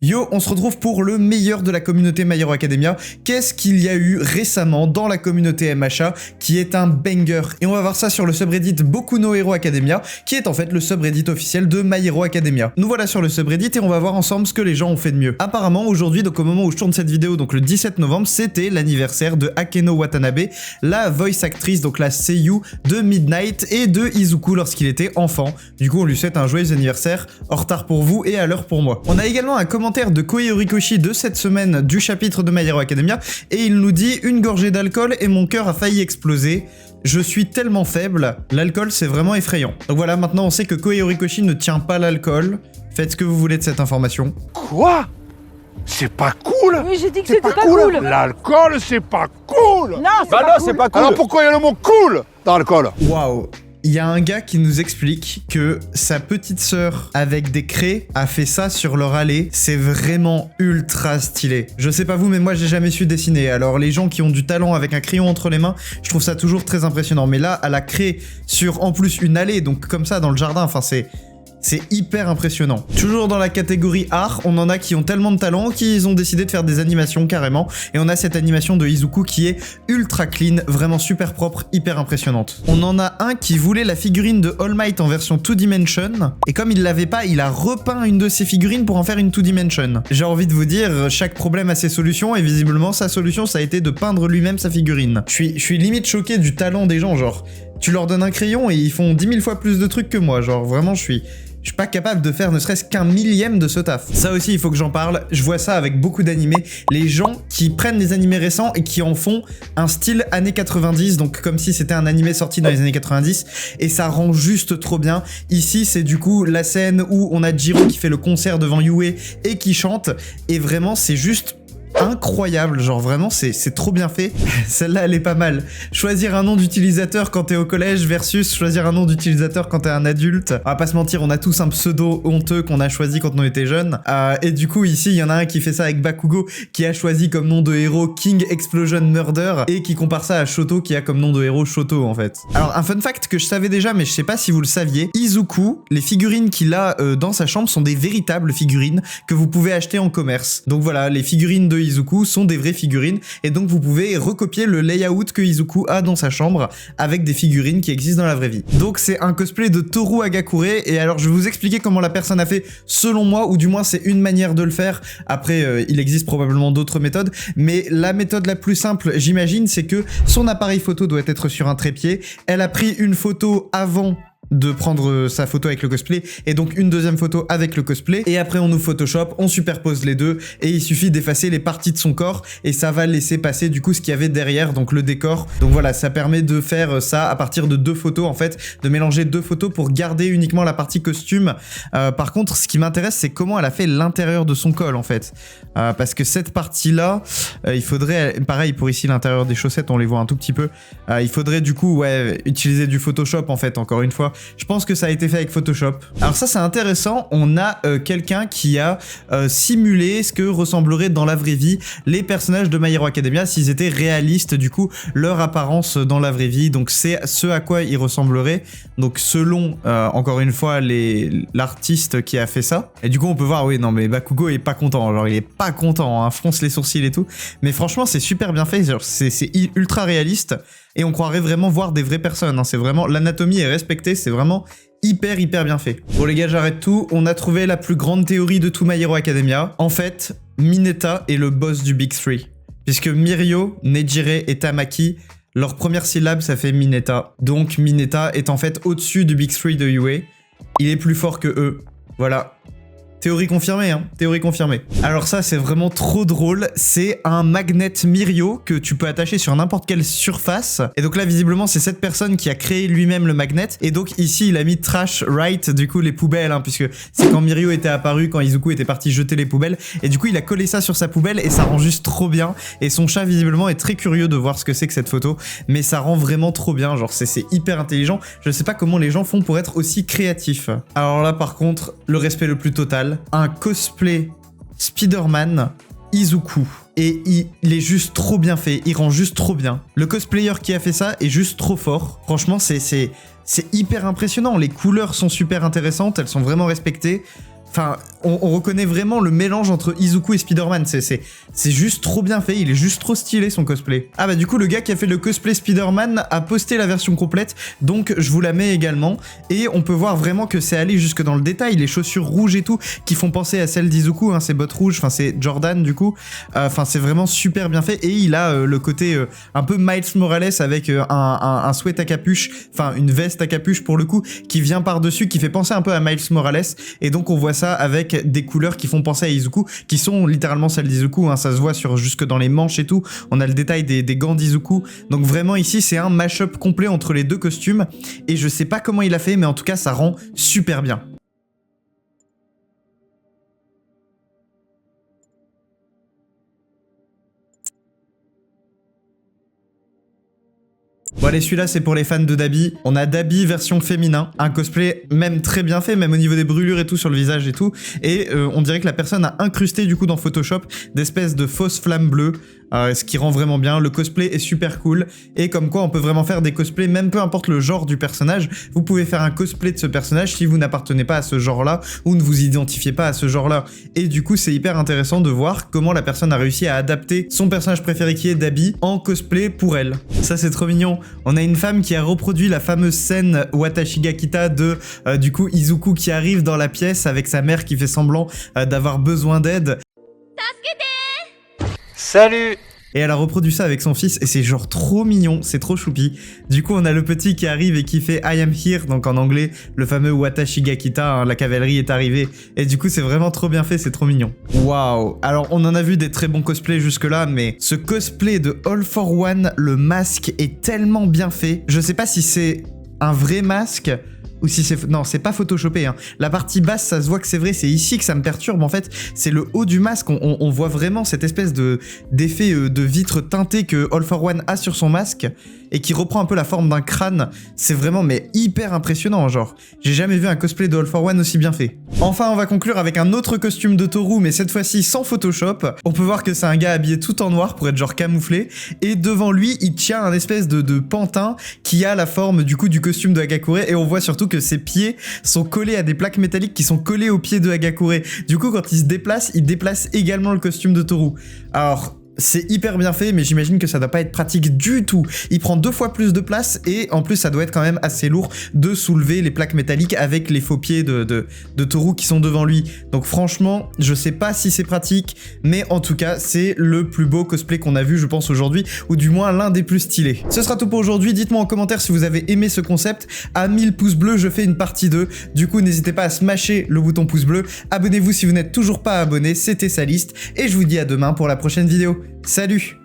Yo, on se retrouve pour le meilleur de la communauté My Hero Academia. Qu'est-ce qu'il y a eu récemment dans la communauté MHA qui est un banger? Et on va voir ça sur le subreddit Boku no Hero Academia, qui est en fait le subreddit officiel de My Hero Academia. Nous voilà sur le subreddit et on va voir ensemble ce que les gens ont fait de mieux. Apparemment, aujourd'hui, donc au moment où je tourne cette vidéo, donc le 17 novembre, c'était l'anniversaire de Akeno Watanabe, la voice actrice, donc la seiyuu de Midnight et de Izuku lorsqu'il était enfant. Du coup, on lui souhaite un joyeux anniversaire, en retard pour vous et à l'heure pour moi. On a également un commentaire de Kohei Horikoshi de cette semaine du chapitre de My Hero Academia et il nous dit: une gorgée d'alcool et mon cœur a failli exploser. Je suis tellement faible, l'alcool c'est vraiment effrayant. Donc voilà, maintenant on sait que Kohei Horikoshi ne tient pas l'alcool. Faites ce que vous voulez de cette information. Quoi? C'est pas cool? Oui, j'ai dit que c'était pas cool. L'alcool, c'est pas cool. Non, c'est pas cool. Alors pourquoi il y a le mot cool dans l'alcool? Waouh! Il y a un gars qui nous explique que sa petite sœur avec des craies a fait ça sur leur allée. C'est vraiment ultra stylé. Je sais pas vous, mais moi j'ai jamais su dessiner. Alors les gens qui ont du talent avec un crayon entre les mains, je trouve ça toujours très impressionnant. Mais là, elle a créé sur en plus une allée, donc comme ça dans le jardin, enfin c'est hyper impressionnant. Toujours dans la catégorie art, on en a qui ont tellement de talent qu'ils ont décidé de faire des animations carrément. Et on a cette animation de Izuku qui est ultra clean, vraiment super propre, hyper impressionnante. On en a un qui voulait la figurine de All Might en version 2D. Et comme il l'avait pas, il a repeint une de ses figurines pour en faire une 2D. J'ai envie de vous dire, chaque problème a ses solutions et visiblement sa solution ça a été de peindre lui-même sa figurine. Je suis limite choqué du talent des gens, genre tu leur donnes un crayon et ils font 10 000 fois plus de trucs que moi, genre vraiment je suis pas capable de faire ne serait-ce qu'un millième de ce taf. Ça aussi, il faut que j'en parle. Je vois ça avec beaucoup d'animés. Les gens qui prennent des animés récents et qui en font un style années 90, donc comme si c'était un animé sorti dans les années 90, et ça rend juste trop bien. Ici, c'est du coup la scène où on a Jiro qui fait le concert devant Yue et qui chante, et vraiment, c'est juste incroyable, genre vraiment c'est trop bien fait. Celle-là elle est pas mal. Choisir un nom d'utilisateur quand t'es au collège versus choisir un nom d'utilisateur quand t'es un adulte. On va pas se mentir, on a tous un pseudo honteux qu'on a choisi quand on était jeune. Et du coup ici il y en a un qui fait ça avec Bakugo qui a choisi comme nom de héros King Explosion Murder et qui compare ça à Shoto qui a comme nom de héros Shoto en fait. Alors un fun fact que je savais déjà mais je sais pas si vous le saviez, Izuku, les figurines qu'il a dans sa chambre sont des véritables figurines que vous pouvez acheter en commerce. Donc voilà, les figurines de Izuku sont des vraies figurines et donc vous pouvez recopier le layout que Izuku a dans sa chambre avec des figurines qui existent dans la vraie vie. Donc c'est un cosplay de Toru Hagakure et alors je vais vous expliquer comment la personne a fait selon moi, ou du moins c'est une manière de le faire. Après il existe probablement d'autres méthodes, mais la méthode la plus simple j'imagine c'est que son appareil photo doit être sur un trépied. Elle a pris une photo avant de prendre sa photo avec le cosplay et donc une deuxième photo avec le cosplay et après on ouvre Photoshop, on superpose les deux et il suffit d'effacer les parties de son corps et ça va laisser passer du coup ce qu'il y avait derrière, donc le décor. Donc voilà, ça permet de faire ça à partir de deux photos en fait, de mélanger deux photos pour garder uniquement la partie costume. Par contre ce qui m'intéresse c'est comment elle a fait l'intérieur de son col en fait, parce que cette partie là il faudrait, pareil pour ici l'intérieur des chaussettes on les voit un tout petit peu, il faudrait du coup ouais utiliser du Photoshop en fait, encore une fois. Je pense que ça a été fait avec Photoshop. Alors ça c'est intéressant, on a quelqu'un qui a simulé ce que ressembleraient dans la vraie vie les personnages de My Hero Academia s'ils étaient réalistes du coup, leur apparence dans la vraie vie, donc c'est ce à quoi ils ressembleraient, donc selon encore une fois l'artiste qui a fait ça. Et du coup on peut voir, oui non mais Bakugo est pas content, genre il est pas content, hein, fronce les sourcils et tout, mais franchement c'est super bien fait, c'est ultra réaliste. Et on croirait vraiment voir des vraies personnes, hein. C'est vraiment, l'anatomie est respectée, c'est vraiment hyper bien fait. Bon les gars, j'arrête tout, on a trouvé la plus grande théorie de tout My Hero Academia. En fait, Mineta est le boss du Big Three. Puisque Mirio, Nejire et Tamaki, leur première syllabe ça fait Mineta. Donc Mineta est en fait au-dessus du Big Three de Yue. Il est plus fort que eux. Voilà. Théorie confirmée, hein, théorie confirmée. Alors ça, c'est vraiment trop drôle. C'est un magnet Mirio que tu peux attacher sur n'importe quelle surface. Et donc là, visiblement, c'est cette personne qui a créé lui-même le magnet. Et donc ici, il a mis trash right, du coup, les poubelles, hein, puisque c'est quand Mirio était apparu, quand Izuku était parti jeter les poubelles. Et du coup, il a collé ça sur sa poubelle et ça rend juste trop bien. Et son chat, visiblement, est très curieux de voir ce que c'est que cette photo. Mais ça rend vraiment trop bien, genre c'est hyper intelligent. Je sais pas comment les gens font pour être aussi créatifs. Alors là, par contre, le respect le plus total. Un cosplay Spider-Man Izuku. Et il est juste trop bien fait, il rend juste trop bien. Le cosplayer qui a fait ça est juste trop fort. Franchement, c'est hyper impressionnant. Les couleurs sont super intéressantes, elles sont vraiment respectées. Enfin, on reconnaît vraiment le mélange entre Izuku et Spider-Man. C'est juste trop bien fait, il est juste trop stylé son cosplay. Ah bah du coup, le gars qui a fait le cosplay Spider-Man a posté la version complète, donc je vous la mets également. Et on peut voir vraiment que c'est allé jusque dans le détail, les chaussures rouges et tout, qui font penser à celles d'Izuku, hein, ces bottes rouges, enfin c'est Jordan du coup. Enfin c'est vraiment super bien fait, et il a le côté un peu Miles Morales avec un sweat à capuche, enfin une veste à capuche pour le coup, qui vient par-dessus, qui fait penser un peu à Miles Morales, et donc on voit ça avec des couleurs qui font penser à Izuku, qui sont littéralement celles d'Izuku, hein, ça se voit jusque dans les manches et tout, on a le détail des gants d'Izuku, donc vraiment ici c'est un mash-up complet entre les deux costumes, et je sais pas comment il a fait, mais en tout cas ça rend super bien. Bon allez, celui-là c'est pour les fans de Dabi. On a Dabi version féminin, un cosplay même très bien fait, même au niveau des brûlures et tout sur le visage et tout, et on dirait que la personne a incrusté du coup dans Photoshop d'espèces de fausses flammes bleues, ce qui rend vraiment bien. Le cosplay est super cool, et comme quoi on peut vraiment faire des cosplays, même peu importe le genre du personnage, vous pouvez faire un cosplay de ce personnage si vous n'appartenez pas à ce genre-là, ou ne vous identifiez pas à ce genre-là. Et du coup c'est hyper intéressant de voir comment la personne a réussi à adapter son personnage préféré qui est Dabi en cosplay pour elle. Ça c'est trop mignon. On a une femme qui a reproduit la fameuse scène Watashi ga Kita de du coup Izuku qui arrive dans la pièce avec sa mère qui fait semblant d'avoir besoin d'aide. Salut! Et elle a reproduit ça avec son fils, et c'est genre trop mignon, c'est trop choupi. Du coup, on a le petit qui arrive et qui fait I am here, donc en anglais, le fameux Watashi ga Kita, hein, la cavalerie est arrivée. Et du coup, c'est vraiment trop bien fait, c'est trop mignon. Waouh! Alors, on en a vu des très bons cosplays jusque-là, mais ce cosplay de All for One, le masque est tellement bien fait. Je sais pas si c'est un vrai masque, ou si c'est... Non, c'est pas photoshopé, hein. La partie basse, ça se voit que c'est vrai, c'est ici que ça me perturbe, en fait. C'est le haut du masque, on voit vraiment cette espèce d'effet de vitre teintée que All for One a sur son masque, et qui reprend un peu la forme d'un crâne. C'est vraiment, mais hyper impressionnant, genre. J'ai jamais vu un cosplay de All for One aussi bien fait. Enfin, on va conclure avec un autre costume de Toru, mais cette fois-ci sans Photoshop. On peut voir que c'est un gars habillé tout en noir pour être genre camouflé, et devant lui, il tient un espèce de pantin qui a la forme du coup du costume de Hagakure, et on voit surtout que ses pieds sont collés à des plaques métalliques qui sont collées aux pieds de Hagakure. Du coup, quand il déplace également le costume de Toru. Alors... c'est hyper bien fait, mais j'imagine que ça doit pas être pratique du tout. Il prend 2 fois plus de place, et en plus ça doit être quand même assez lourd de soulever les plaques métalliques avec les faux pieds de Toru qui sont devant lui. Donc franchement, je sais pas si c'est pratique, mais en tout cas, c'est le plus beau cosplay qu'on a vu, je pense, aujourd'hui, ou du moins l'un des plus stylés. Ce sera tout pour aujourd'hui. Dites-moi en commentaire si vous avez aimé ce concept. À 1000 pouces bleus, je fais une partie 2. Du coup, n'hésitez pas à smasher le bouton pouce bleu. Abonnez-vous si vous n'êtes toujours pas abonné. C'était Saliste, et je vous dis à demain pour la prochaine vidéo. Salut!